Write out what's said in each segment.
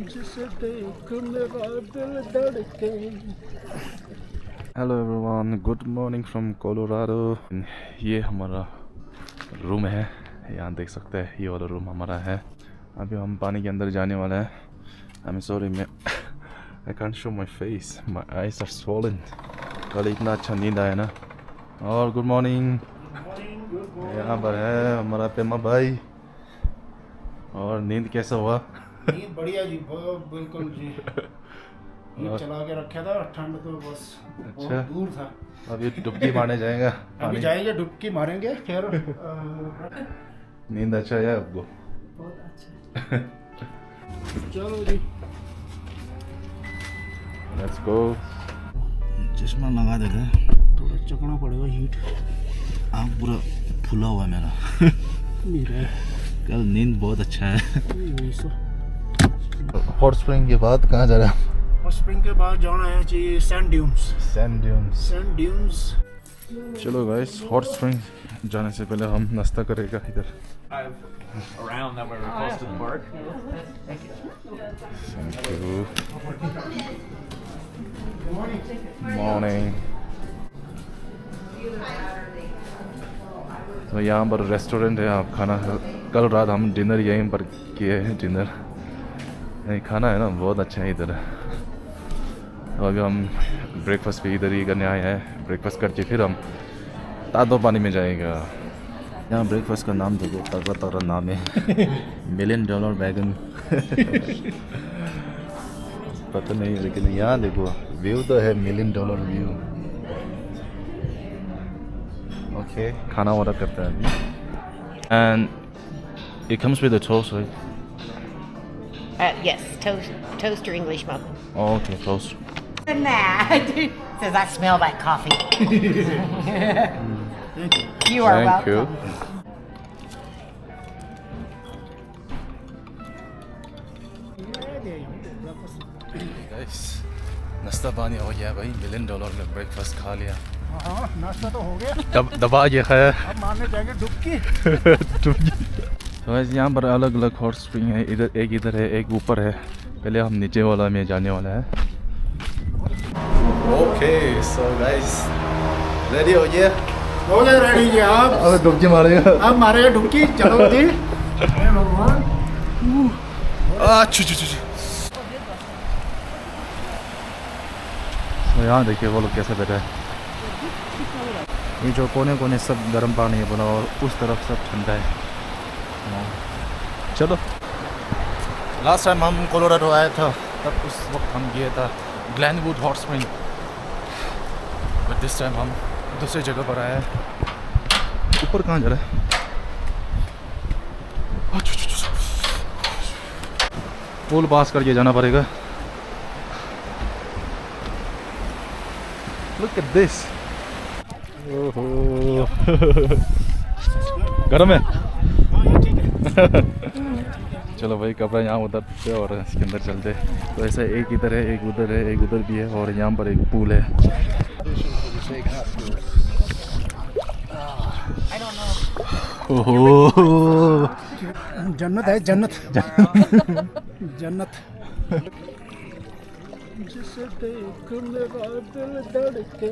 जिसे देख मेरा दिल धड़के। Hello everyone, good morning from Colorado. ये हमारा रूम है, यहाँ देख सकते हैं, ये वाला रूम हमारा है। अभी हम पानी के अंदर जाने वाला है। आई एम सॉरी, मैं I can't show my face, my eyes are swollen. कल इतना अच्छा नींद आया ना। और गुड मॉर्निंग, यहाँ पर है हमारा पेमा भाई। और नींद कैसा हुआ? नींद बढ़िया जी, बिल्कुल जी। नींद चला के रखा था, ठंड तो बस बहुत दूर था। अभी डुबकी मारने जाएगा, अभी जाएंगे, डुबकी मारेंगे फिर। नींद अच्छा है आपको? बहुत अच्छा। चलो जी, लेट्स गो। चश्मा लगा देते हैं, थोड़ा चकना पड़ेगा, हीट। आँख पूरा फुला हुआ है मेरा। मेरा कल नींद बहुत अच्छा है। वही सो। हॉट स्प्रिंग के बाद कहाँ जा रहे हैं? हॉट स्प्रिंग के बाद जाना है जी sand dunes. Sand dunes. Sand dunes. चलो गाइस, हॉट स्प्रिंग जाने से पहले हम नाश्ता करेगा इधर। Around that way we're close to the park. Thank you. Morning. तो यहाँ पर रेस्टोरेंट है, आप खाना, कल रात हम डिनर यहीं पर किए हैं। डिनर नहीं, खाना है ना बहुत अच्छा है इधर। तो अभी हम ब्रेकफास्ट भी इधर ही करने आए हैं। ब्रेकफास्ट करके फिर हम तादो पानी में जाएगा। यहाँ ब्रेकफास्ट का नाम देखो, तगड़ा तगड़ा नाम है। $1 मिलियन वैगन। पता नहीं, लेकिन यहाँ देखो व्यू तो है, $1 मिलियन व्यू। ओके, खाना ऑर्डर करते हैं अभी। And it comes with a toast, right? Yes, toast or English muffin. Okay, toast. And that says I smell that coffee. You are Thank you. welcome. Guys, नाश्ता पानी हो गया भाई, $1 million में ब्रेकफास्ट खा लिया। हाँ, नाश्ता तो हो गया। दबा के खाया। अब मारने जाएंगे डुबकी। तो गाइस, यहाँ पर अलग अलग हॉट स्प्रिंग है। इधर है, एक ऊपर है। पहले हम नीचे वाला में जाने वाला है। ओके, सो गाइस रेडी हो गया? हो गए रेडी जी आप? अब डुबकी मारेगा। अब मारेगा डुबकी, चलो जी। भगवान। तो यहाँ देखिए वो लोग कैसे बैठे हैं। ये जो कोने कोने सब गर्म पानी है बना, और उस तरफ सब ठंडा है। चलो, लास्ट टाइम हम कोलोराडो आया था, तब उस वक्त हम गए था Glenwood hot spring. But this time हम दूसरी जगह पर आए हैं। ऊपर कहाँ जा रहा है? पुल पास करके जाना पड़ेगा। Look at this. ओहो। गरम है? चलो भाई, कपड़ा यहाँ उतरते और इसके अंदर चलते। तो ऐसा एक इधर है, एक उधर है, एक उधर भी है, और यहाँ पर एक पूल है। ओहो, जन्नत है, जन्नत। जन्नत। जिसे देख मेरा दिल धड़के।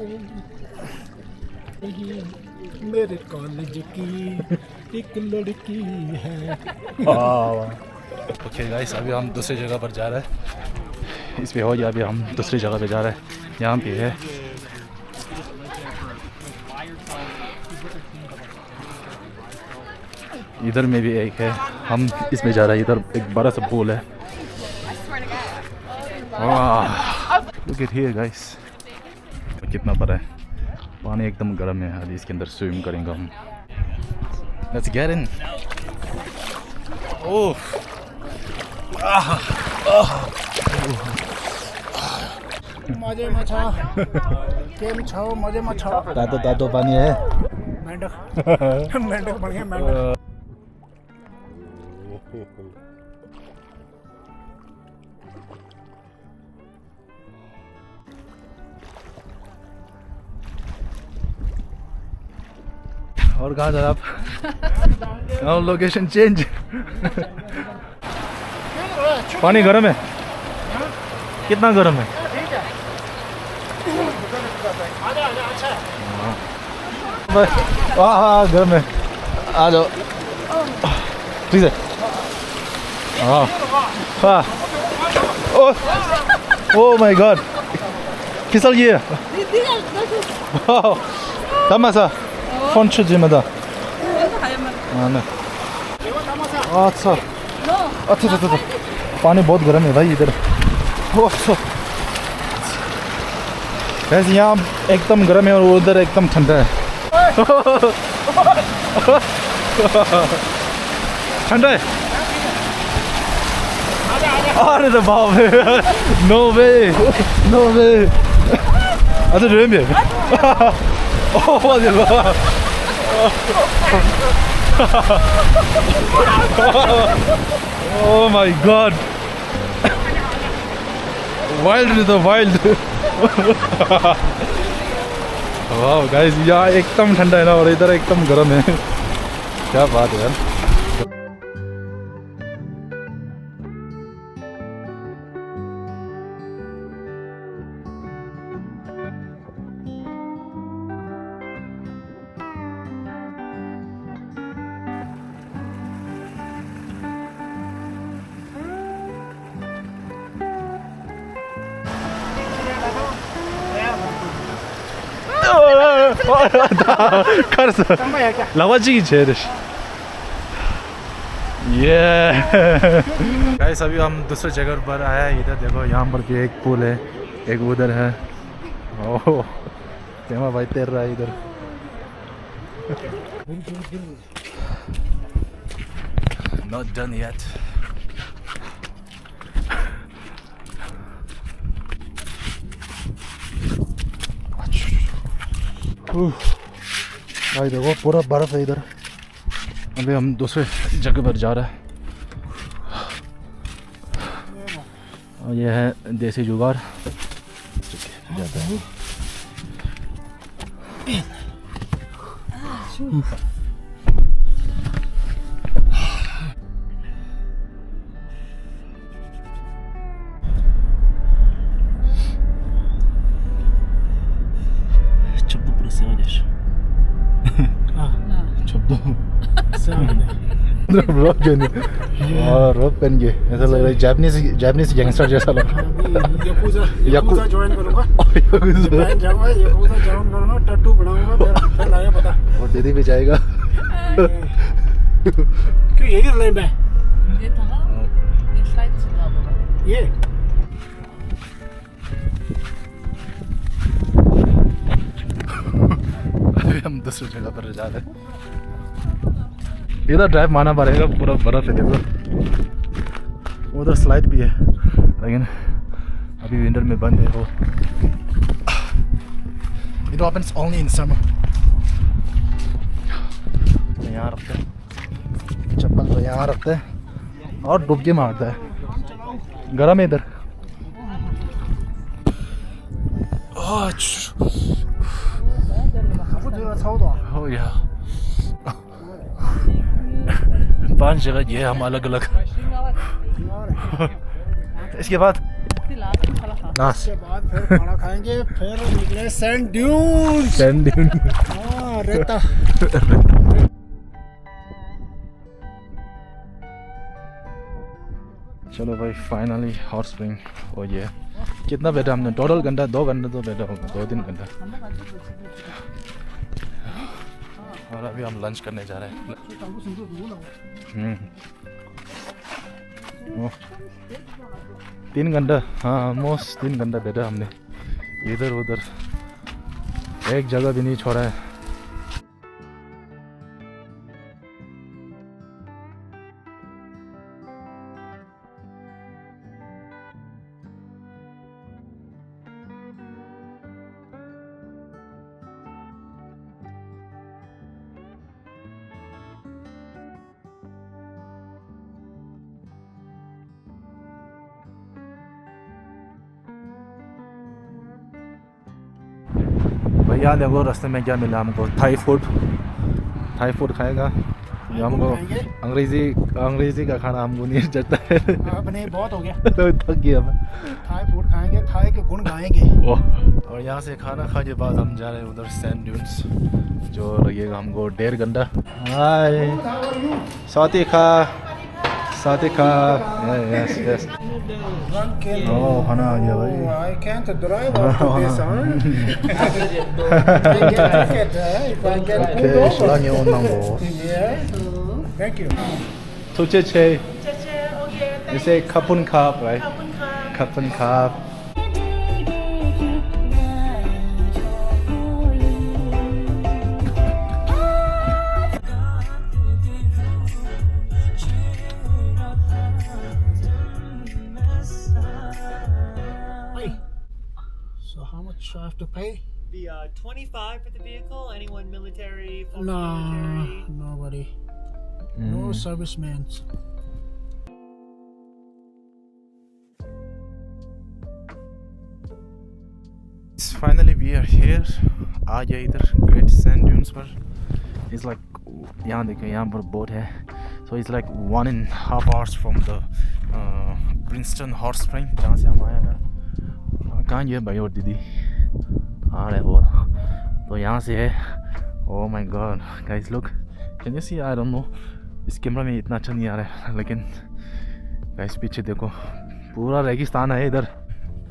मेरे कॉलेज की एक लड़की है। ओके गाइस, अभी हम दूसरी जगह पर जा रहे हैं। इस पे हो गया, अभी हम दूसरी जगह पे जा रहे हैं। यहाँ पे है, इधर में भी एक है। हम इसमें जा रहे हैं। इधर एक बड़ा सा पूल है। लुक एट हियर गाइस, कितना बड़ा है। पानी एकदम गर्म है। अभी इसके अंदर स्विम करेंगे हम। Let's get in. ओह, मजे में छा। केम छाओ, मजे में छाओ। तातो पानी है। मेंढक। मेंढक बढ़िया, मेंढक। और कहाँ जा आप? Location change. पानी गर्म है। कितना गर्म है? हाँ गर्म है, आ जाओ। ठीक है। हाँ हाँ। ओ माय गॉड, फिसल गया। 담아서 펀치 지마다. हाँ अच्छा अच्छा अच्छा, पानी बहुत गर्म है भाई इधर। अच्छा वैसे यहाँ एकदम गर्म है और उधर एकदम ठंडा है। ठंडा है। अरे तो बाप रे, नो वे नो वे। अच्छा ड्रीम है। ओह oh my god, wild is the wild. वाह गाइस, यहाँ एकदम ठंडा है ना और इधर एकदम गर्म है। क्या बात है यार। लवाजी गाइस, अभी हम दूसरे जगह पर आए हैं। इधर देखो, यहाँ पर भी एक पुल है, एक उधर है। ओह तेमा भाई तैर रहा है इधर। Not done yet. भाई देखो पूरा बर्फ है इधर। अभी हम दूसरे जगह पर जा रहे हैं और ये है देसी जुगाड़। जाता है। रोप पहन के ऐसा लग रहा है जापानीज गैंगस्टर जैसा लग रहा है। याकुजा ज्वाइन करूंगा, याकुजा ज्वाइन करूंगा, टैटू बनाऊंगा, फिर लाया पता। और दीदी भी जाएगा। क्यों यही लाइन पे? ये था ये स्लाइड से था ये। अभी हम दूसरी जगह पर जा रहे हैं। इधर ड्राइव मारना पड़ेगा, पूरा बर्फ है देखो। उधर स्लाइड भी है लेकिन अभी विंटर में बंद है वो। It happens only in summer. यहाँ रखते हैं चप्पल, तो यहाँ रखते हैं और डुबकी मारता है। गर्म है इधर। Oh yeah. 5 जगह ये हम अलग अलग। इसके बाद नाश के बाद फिर खाना खाएंगे, फिर निकले सैंड ड्यून। सैंड ड्यून, हाँ रेता। चलो भाई, फाइनली हॉट स्प्रिंग हो गया। कितना बैठा हमने? टोटल घंटा, 2 घंटा तो बैठा होगा, 2-3 घंटा। और अभी हम लंच करने जा रहे हैं। 3 घंटा, हाँ ऑलमोस्ट 3 घंटा बैठा हमने इधर उधर, एक जगह भी नहीं छोड़ा है। भैया देखो रास्ते में क्या मिला हमको, थाई फूड खाएगा। ये हमको अंग्रेजी का खाना हमको नहीं चलता है। अब नहीं, बहुत हो गया, तो थक गया मैं। थाई फूड खाएंगे, थाई के गुण गाएंगे। और यहाँ से खाना खा के बाद हम जा रहे हैं उधर सैंड ड्यून्स, जो लगेगा हमको 1.5 घंटा। हाय साथी खा यस यस। ओह खाना आ गया भाई। I can't drive after this, huh? I get ticket, if I get pulled 오케이 over. 시간이 온다고. Yeah. Thank you. 도대체 You say kapun kap, right? Kapun kap. Hey. So how much I have to pay? The 25 for the vehicle. Anyone military? Full No, military? nobody. No servicemen. Finally we are here. आ गया इधर great sand dunes पर. It's like यहाँ देखिए यहाँ पर boat है. So it's like 1.5 hours from the Princeton Hot Spring जहाँ से हम आए था. कहाँ ये भाई और दीदी आ रहे हो तो यहाँ से है. Oh my god guys look, can you see? I don't know, इस कैमरा में इतना अच्छा नहीं आ रहा है लेकिन गाइस पीछे देखो पूरा रेगिस्तान है इधर.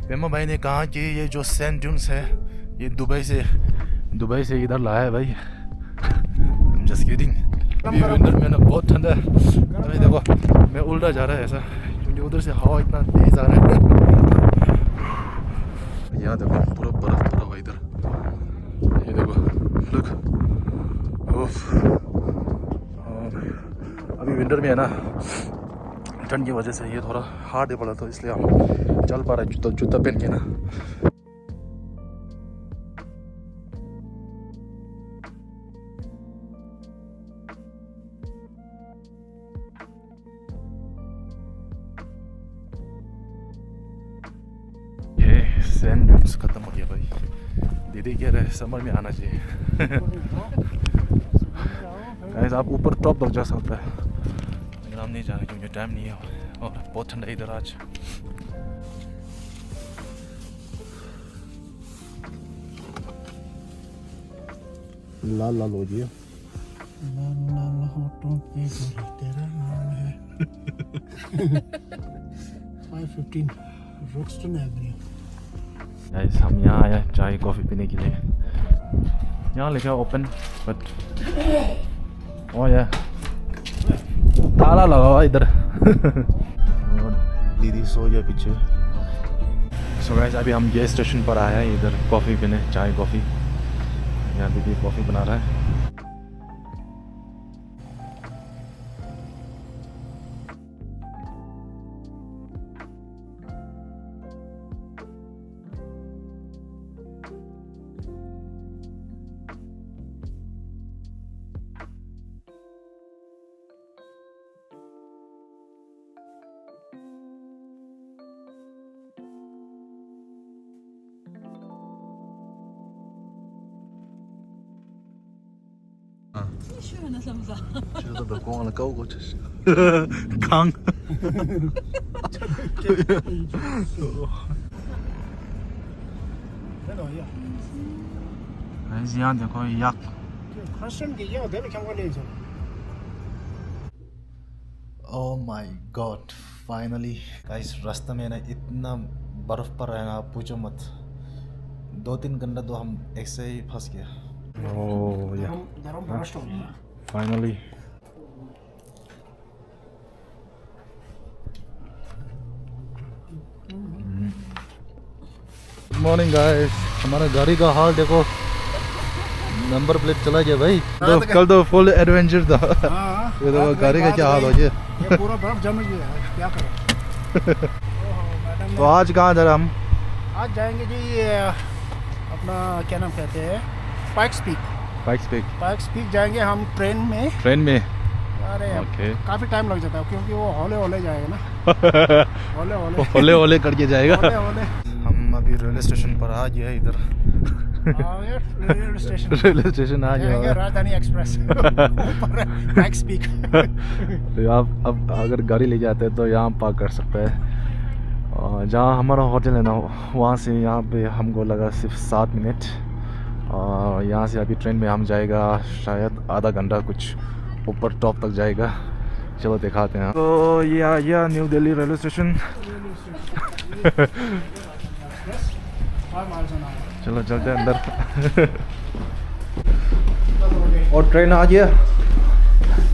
पेमा भाई ने कहा कि ये जो सैंड ड्यून्स है ये दुबई से इधर लाया है भाई. I'm just kidding. अभी विंटर में ना बहुत ठंडा है. अभी देखो मैं उल्टा जा रहा है ऐसा क्योंकि उधर से हवा इतना तेज आ रहा है. यहाँ देखो पूरा बर्फ पड़ा हुआ इधर. ये देखो लुक. अभी विंटर में है ना ठंड की वजह से ये थोड़ा हार्ड है पड़ा तो इसलिए हम चल पा रहे हैं जूता पहन के ना. ये सैंड ड्यून्स खत्म हो गया भाई. दीदी कह रहे समर में आना चाहिए. गाइस आप ऊपर टॉप तक जा सकते हैं लेकिन हम नहीं जा रहे क्योंकि टाइम नहीं है और बहुत ठंडा इधर आज. लाल लाल हो गया. लाल होठों पे गोरी तेरा नाम है. 5:15 रोक्सटन एवेन्यू. गाइस हम यहाँ आए चाय कॉफ़ी पीने के लिए. यहाँ लिखा ओपन बट ओह यार ताला लगा हुआ इधर. और दीदी सो गया पीछे. सो गाइस अभी हम गैस स्टेशन पर आए हैं इधर कॉफ़ी पीने, चाय कॉफ़ी. यहाँ दीदी कॉफ़ी बना रहा है. 그래서 몇 공원을 까고 쳤어. 강. गाइस यहाँ देखो याक. क्वेश्चन की ये होते हैं क्या बोले इसे. Oh my god, finally guys रास्ते में ना इतना बर्फ पड़ रहा है ना आप पूछो मत. 2-3 घंटा तो हम ऐसे ही फंस गया. Oh yeah. Finally. Good morning guys. हमारा गाड़ी का हाल देखो. नंबर प्लेट चला गया भाई. तो कल तो फुल एडवेंचर था. ये देखो गाड़ी का क्या हाल हो गया. ये पूरा बर्फ जम गया है, क्या करें. तो आज कहाँ जा रहे हम? आज जाएंगे जी अपना क्या नाम कहते हैं पाइक्स पीक जाएंगे हम ट्रेन में. अरे ओके. काफ़ी टाइम लग जाता है क्योंकि वो हौले जाएगा ना. हौले करके जाएगा. हौले. हम अभी रेलवे स्टेशन पर आ गए इधर. रेलवे स्टेशन रेलवे स्टेशन आ गया है। राजधानी एक्सप्रेस ऊपर पाइक्स पीक। तो आप अब अगर गाड़ी ले जाते हैं तो यहाँ पार्क कर सकते हैं। और जहाँ हमारा होटल है ना वहाँ से यहाँ पे हमको लगा सिर्फ 7 मिनट। और यहाँ से अभी ट्रेन में हम जाएगा शायद आधा घंटा कुछ ऊपर टॉप तक जाएगा। चलो दिखाते हैं। तो ये आ गया न्यू दिल्ली रेलवे स्टेशन। चलो चलते हैं अंदर। और ट्रेन आ गया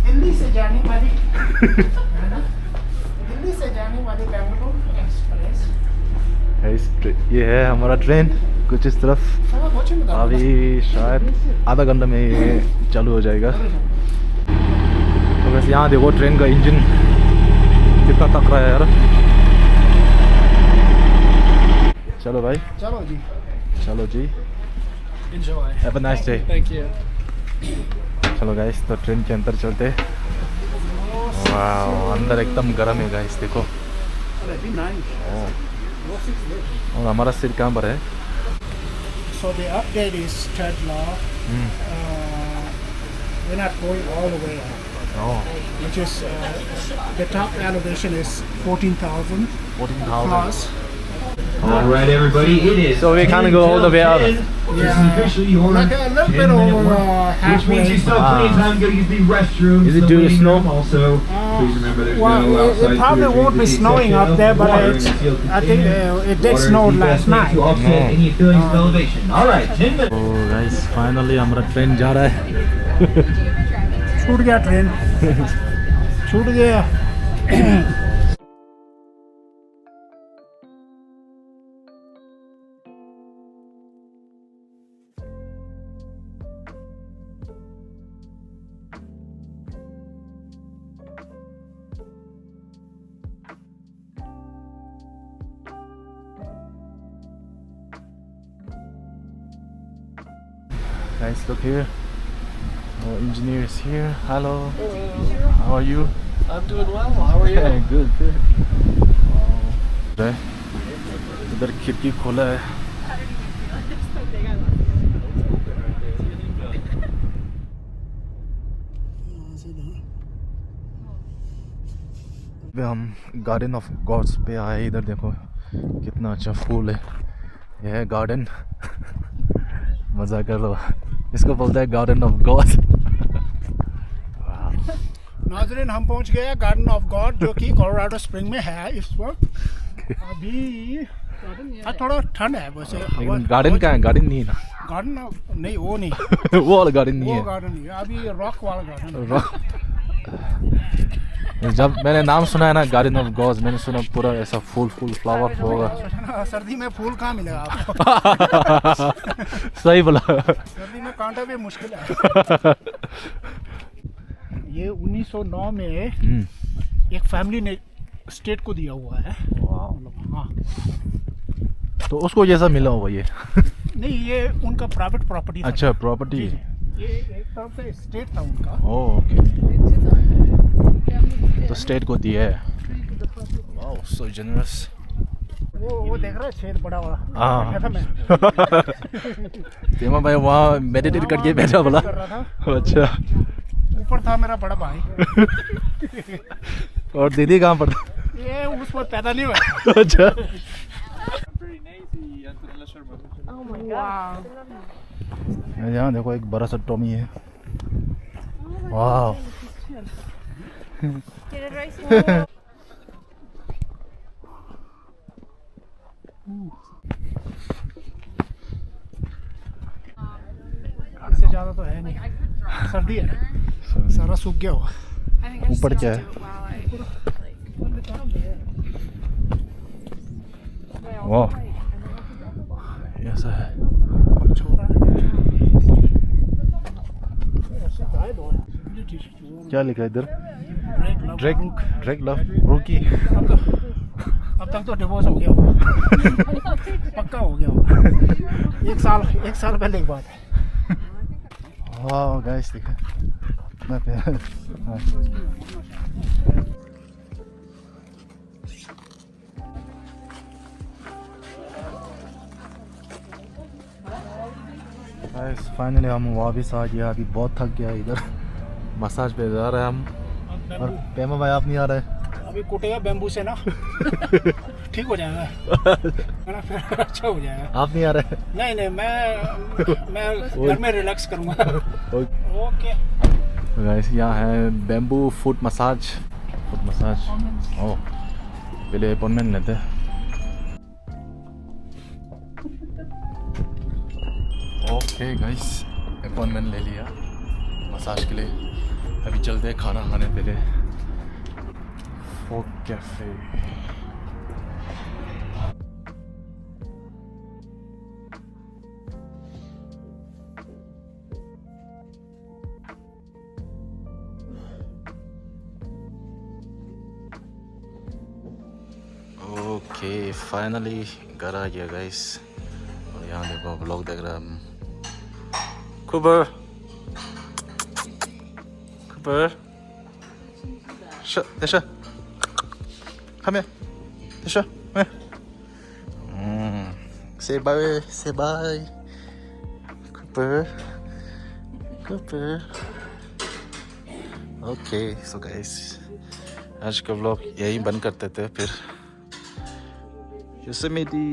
दिल्ली से जाने वाली है ना, दिल्ली से जाने वाली बेंगलुरु एक्सप्रेस। ये है हमारा ट्रेन कुछ इस तरफ। अभी शायद आधा घंटा में ये चालू हो जाएगा। तो वैसे यहाँ देखो ट्रेन का इंजन कितना तक रहा है यार। चलो भाई, चलो जी, चलो जी, enjoy, have a nice day. Thank you. चलो गाइस, तो ट्रेन के अंदर चलते। वाह, अंदर एकदम गर्म है गाइस, देखो। और हमारा सीट कहाँ पर है? So the update is third law. We're not going all the way up, which is the top elevation is 14,000 plus. All right, everybody, it is. So we can't go all the way up. This is officially your Like a little bit over which halfway. means you still have plenty of time to use the restrooms. Is it the due to waiting snow? room Also, please remember there's Well, no outside it probably food or won't be drink snowing section. up there, but Water it's, in a sealed I think container. it did Water snow is the last best way night. to offset any feelings of elevation. All right, 10 minutes. तो guys finally हमारा train जा रहा है। छूट गया train, छूट गया। Guys, look here. Our engineer is here. Hello. How are you? I'm doing well. How are you? Yeah, good, good. Wow. इधर खिड़की खोला है। अभी हम गार्डन ऑफ गॉड्स पे आए। इधर देखो कितना अच्छा फूल है। यह है गार्डन। मजा कर लो, इसको बोलते हैं गार्डन ऑफ गॉड। नाज़रीन, हम पहुंच गए गार्डन ऑफ गॉड, जो कि कोलोराडो स्प्रिंग में है इस वक्त। अभी थोड़ा ठंड है वैसे। लेकिन गार्डन का है, गार्डन नहीं है ना। गार्डन नहीं, वो नहीं। वो वाला गार्डन नहीं वो है। गार्डन नहीं है, अभी रॉक वाला गार्डन। जब मैंने नाम सुना है ना गार्डन ऑफ गॉड्स, मैंने सुना पूरा ऐसा फूल फ्लावर होगा। सर्दी में फूल कहाँ मिलेगा आपको? सही बोला। सर्दी में कांटा भी मुश्किल है। ये 1909 में एक फैमिली ने स्टेट को दिया हुआ है। हाँ, तो उसको जैसा मिला होगा ये? नहीं, ये उनका प्राइवेट प्रॉपर्टी था। अच्छा, प्रॉपर्टी। ये एक तरफ से स्टेट था उनका। ओह, ओके। तो स्टेट को दिया है। वाओ, सो जनरस। वो देख रहा है शेर बड़ा वाला। हाँ। देखा था मैं। तेमा भाई वहाँ मेडिटेट करके बैठा बोला। कर रहा था। अच्छा। ऊपर था मेरा बड़ा भाई। और दीदी कहाँ पर था? ये उस पर पैदा नहीं हुआ। अच्छा। यहाँ देखो एक बड़ा सा टॉमी है। वाह। इससे ज्यादा तो है नहीं, सर्दी है ना, सारा सूख गया हुआ। ऊपर क्या है? वाह, ऐसा है। क्या लिखा है इधर? ड्रैग लव रोकी। अब तक तो डिवोर्स हो गया होगा। पक्का हो गया होगा। एक साल पहले की बात है। वाह गाइस, देखा कितना प्यारा। गाइस फाइनली हम वापस आ गया। अभी बहुत थक गया इधर। मसाज पे जा रहे हैं हम। और पेमा भाई आप नहीं आ रहे? अभी कुटेगा बैम्बू से ना। ठीक हो जाएगा है ना, फिर अच्छा हो जाएगा। आप नहीं आ रहे? नहीं नहीं, मैं घर में रिलैक्स करूँगा। ओके गाइस यहाँ है बैम्बू फुट मसाज। ओह पहले अपॉइंटमेंट लेते हैं। ओके गाइस अपॉइंटमेंट ले लिया मसाज के लिए। अभी चलते हैं खाना खाने पहले फोक कैफे। ओके फाइनली घर आ गया गाइस। और यहाँ देखो व्लॉग देख रहा है। Cooper. Tisha. Come here. Tisha. Come here. Say bye. Say bye. Cooper. Okay, so guys, आज का व्लॉग यही बंद करते थे। फिर Yosemite,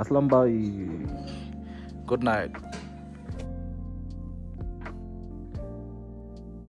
Aslam Bhai, good night.